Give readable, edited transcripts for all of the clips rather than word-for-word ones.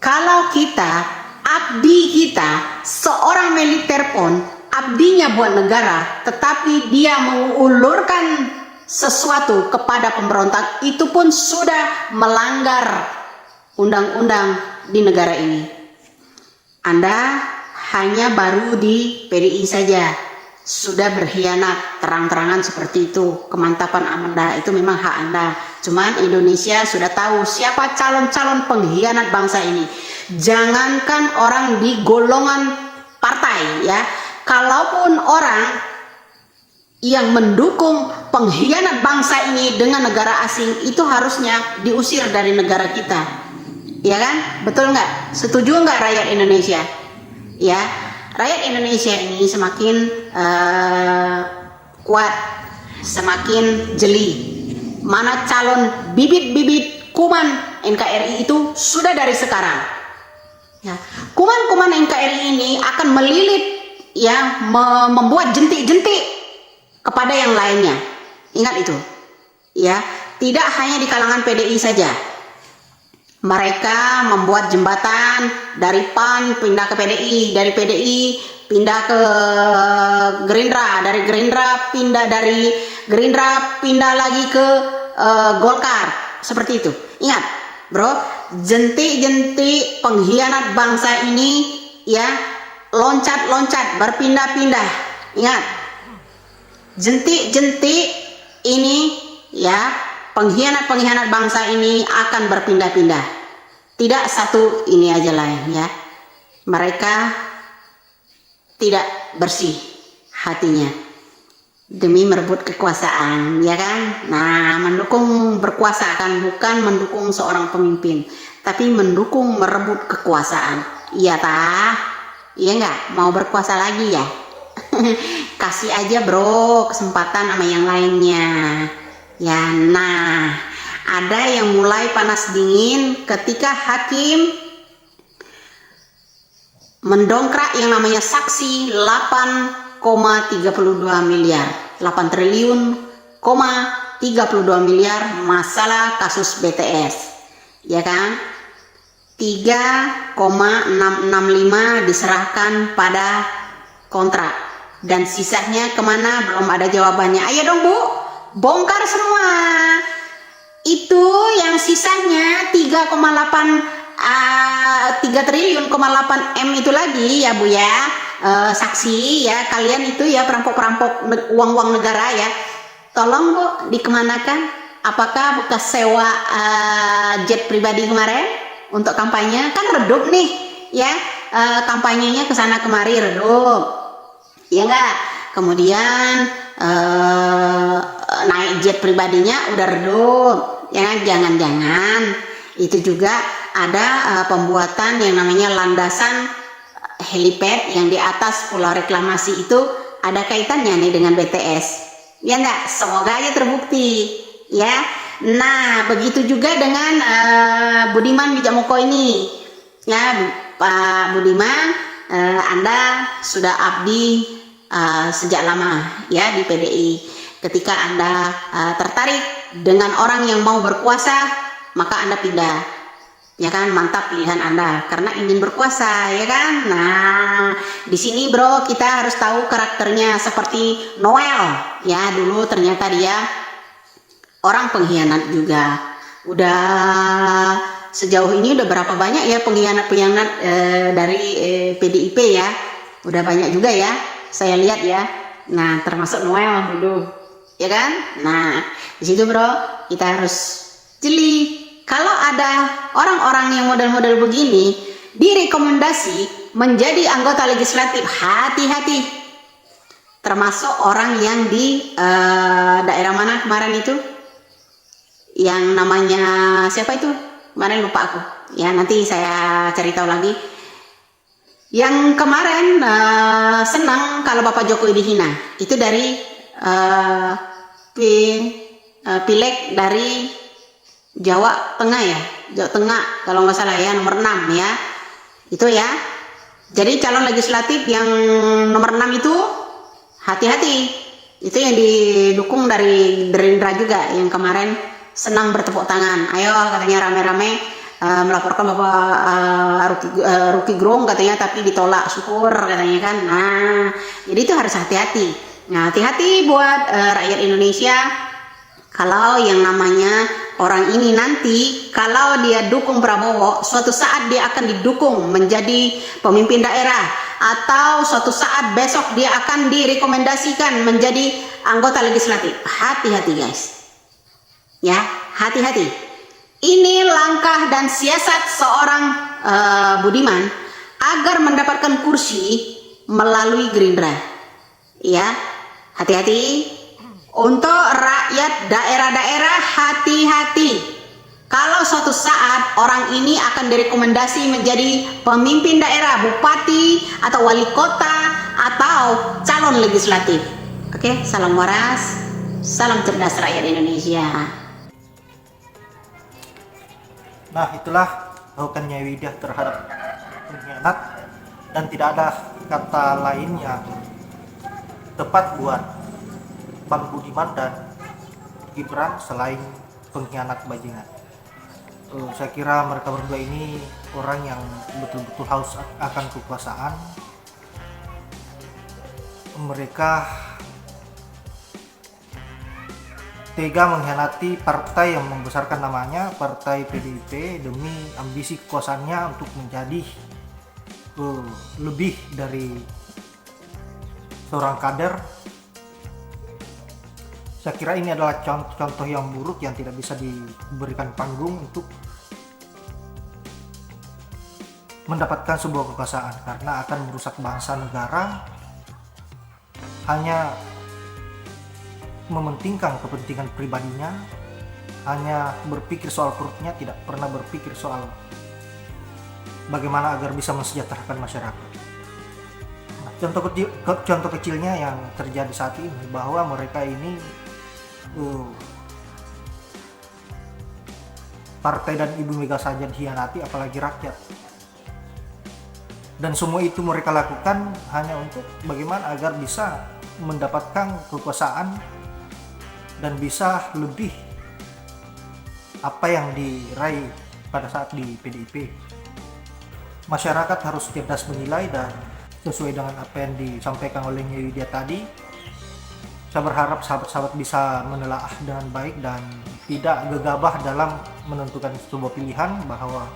kalau kita, abdi kita, seorang militer pun abdinya buat negara, tetapi dia mengulurkan sesuatu kepada pemberontak, itu pun sudah melanggar undang-undang di negara ini. Anda hanya baru di PDI saja sudah berkhianat terang-terangan seperti itu. Kemantapan Anda itu memang hak Anda. Cuman Indonesia sudah tahu siapa calon-calon pengkhianat bangsa ini. Jangankan orang di golongan partai ya, kalaupun orang yang mendukung pengkhianat bangsa ini dengan negara asing, itu harusnya diusir dari negara kita. Ya kan? Betul nggak? Setuju nggak rakyat Indonesia? Ya, rakyat Indonesia ini semakin kuat, semakin jeli. Mana calon bibit-bibit kuman NKRI itu sudah dari sekarang. Ya, kuman-kuman NKRI ini akan melilit, ya, membuat jentik-jentik kepada yang lainnya. Ingat itu, ya. Tidak hanya di kalangan PDI saja. Mereka membuat jembatan dari PAN pindah ke PDI, dari PDI pindah ke Gerindra, dari Gerindra pindah lagi ke Golkar, seperti itu. Ingat, bro, jentik-jentik pengkhianat bangsa ini, ya, loncat-loncat, berpindah-pindah. Ingat, jentik-jentik ini, ya, pengkhianat-pengkhianat bangsa ini akan berpindah-pindah. Tidak satu ini aja lah ya. Mereka tidak bersih hatinya demi merebut kekuasaan, ya kan? Nah, mendukung berkuasa kan, bukan mendukung seorang pemimpin, tapi mendukung merebut kekuasaan. Iya tah? Iya nggak? Mau berkuasa lagi ya? Kasih aja bro kesempatan sama yang lainnya. Ya, nah, ada yang mulai panas dingin ketika hakim mendongkrak yang namanya saksi 8,32 miliar, 8 triliun, 32 miliar masalah kasus BTS, ya kan? 3,665 diserahkan pada kontrak dan sisanya kemana belum ada jawabannya. Ayo dong Bu, bongkar semua. Itu yang sisanya 3 triliun, 8 M itu lagi ya Bu ya, saksi ya, kalian itu ya perampok-perampok uang-uang negara ya, tolong Bu dikemanakan. Apakah bekas sewa jet pribadi kemarin untuk kampanye? Kan redup nih ya, kampanyenya kesana kemari redup, ya enggak? Kemudian naik jet pribadinya udah redup, ya kan? Jangan-jangan itu juga ada pembuatan yang namanya landasan helipad yang di atas pulau reklamasi itu ada kaitannya nih dengan BTS, ya enggak? Semoga aja terbukti ya. Nah, begitu juga dengan Budiman Wijamoko ini ya, Pak Budiman, Anda sudah abdi sejak lama ya di PDI. Ketika Anda tertarik dengan orang yang mau berkuasa, maka Anda pindah, ya kan? Mantap pilihan Anda karena ingin berkuasa, ya kan? Nah, di sini bro kita harus tahu karakternya, seperti Noel ya, dulu ternyata dia orang pengkhianat juga. Udah sejauh ini udah berapa banyak ya pengkhianat-pengkhianat dari PDIP ya, udah banyak juga ya saya lihat ya. Nah, termasuk Noel dulu, ya kan? Nah, di situ bro kita harus jeli. Kalau ada orang-orang yang model-model begini direkomendasi menjadi anggota legislatif, hati-hati. Termasuk orang yang di daerah mana kemarin itu, yang namanya siapa itu kemarin, lupa aku ya, nanti saya cari tahu lagi. Yang kemarin senang kalau Bapak Jokowi dihina, itu dari pileg dari Jawa Tengah ya, Jawa Tengah kalau nggak salah ya, nomor 6 ya, itu ya. Jadi calon legislatif yang nomor 6 itu hati-hati, itu yang didukung dari Gerindra juga, yang kemarin senang bertepuk tangan. Ayo katanya rame-rame melaporkan bahwa Rocky Gerung katanya, tapi ditolak syukur katanya kan. Nah, jadi itu harus hati-hati. Nah, hati-hati buat rakyat Indonesia. Kalau yang namanya orang ini nanti, kalau dia dukung Prabowo, suatu saat dia akan didukung menjadi pemimpin daerah, atau suatu saat besok dia akan direkomendasikan menjadi anggota legislatif. Hati-hati guys, ya, hati-hati. Ini langkah dan siasat seorang Budiman agar mendapatkan kursi melalui Gerindra. Ya, hati-hati. Untuk rakyat daerah-daerah, hati-hati. Kalau suatu saat orang ini akan direkomendasi menjadi pemimpin daerah, bupati atau wali kota atau calon legislatif. Oke, salam waras, salam cerdas rakyat Indonesia. Nah, itulah Nyai Widya terhadap pengkhianat, dan tidak ada kata lain yang tepat buat Bang Budiman dan Gibran selain pengkhianat bajingan. Saya kira mereka berdua ini orang yang betul-betul haus akan kekuasaan. Mereka tega mengkhianati partai yang membesarkan namanya, partai PDIP, demi ambisi kekuasaannya untuk menjadi lebih dari seorang kader. Saya kira ini adalah contoh yang buruk yang tidak bisa diberikan panggung untuk mendapatkan sebuah kekuasaan, karena akan merusak bangsa negara. Hanya mementingkan kepentingan pribadinya, hanya berpikir soal perutnya, tidak pernah berpikir soal bagaimana agar bisa mensejahterakan masyarakat. Nah, contoh kecilnya yang terjadi saat ini, bahwa mereka ini partai dan Ibu Mega saja dikhianati, apalagi rakyat. Dan semua itu mereka lakukan hanya untuk bagaimana agar bisa mendapatkan kekuasaan dan bisa lebih apa yang diraih pada saat di PDIP. Masyarakat harus cerdas menilai, dan sesuai dengan apa yang disampaikan oleh Nyai Widya tadi, saya berharap sahabat-sahabat bisa menelaah dengan baik dan tidak gegabah dalam menentukan sebuah pilihan, bahwa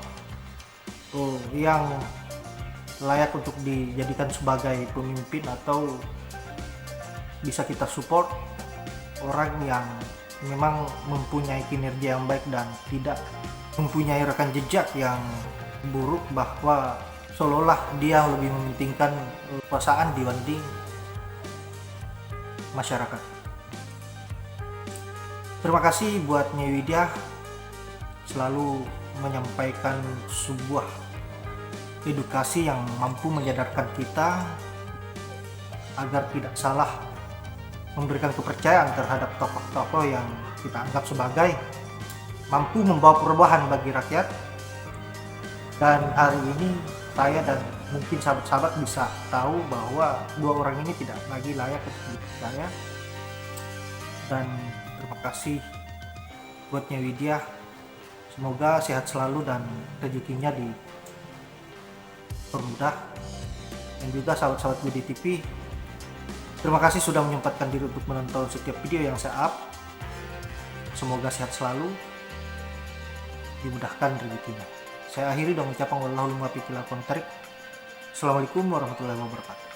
yang layak untuk dijadikan sebagai pemimpin atau bisa kita support orang yang memang mempunyai kinerja yang baik dan tidak mempunyai rekam jejak yang buruk, bahwa seolah-olah dia lebih mementingkan kekuasaan dibanding masyarakat. Terima kasih buat Nyai Widya selalu menyampaikan sebuah edukasi yang mampu menyadarkan kita agar tidak salah memberikan kepercayaan terhadap tokoh-tokoh yang kita anggap sebagai mampu membawa perubahan bagi rakyat. Dan hari ini saya dan mungkin sahabat-sahabat bisa tahu bahwa dua orang ini tidak lagi layak untuk dipercaya. Dan terima kasih buat Nyai Widya, semoga sehat selalu dan rezekinya dipermudah. Dan juga sahabat-sahabat Budi TV, terima kasih sudah menyempatkan diri untuk menonton setiap video yang saya up. Semoga sehat selalu, dimudahkan rezekinya. Saya akhiri dengan ucapan wallahul muwaffiq ila aqwamit thoriq. Assalamualaikum warahmatullahi wabarakatuh.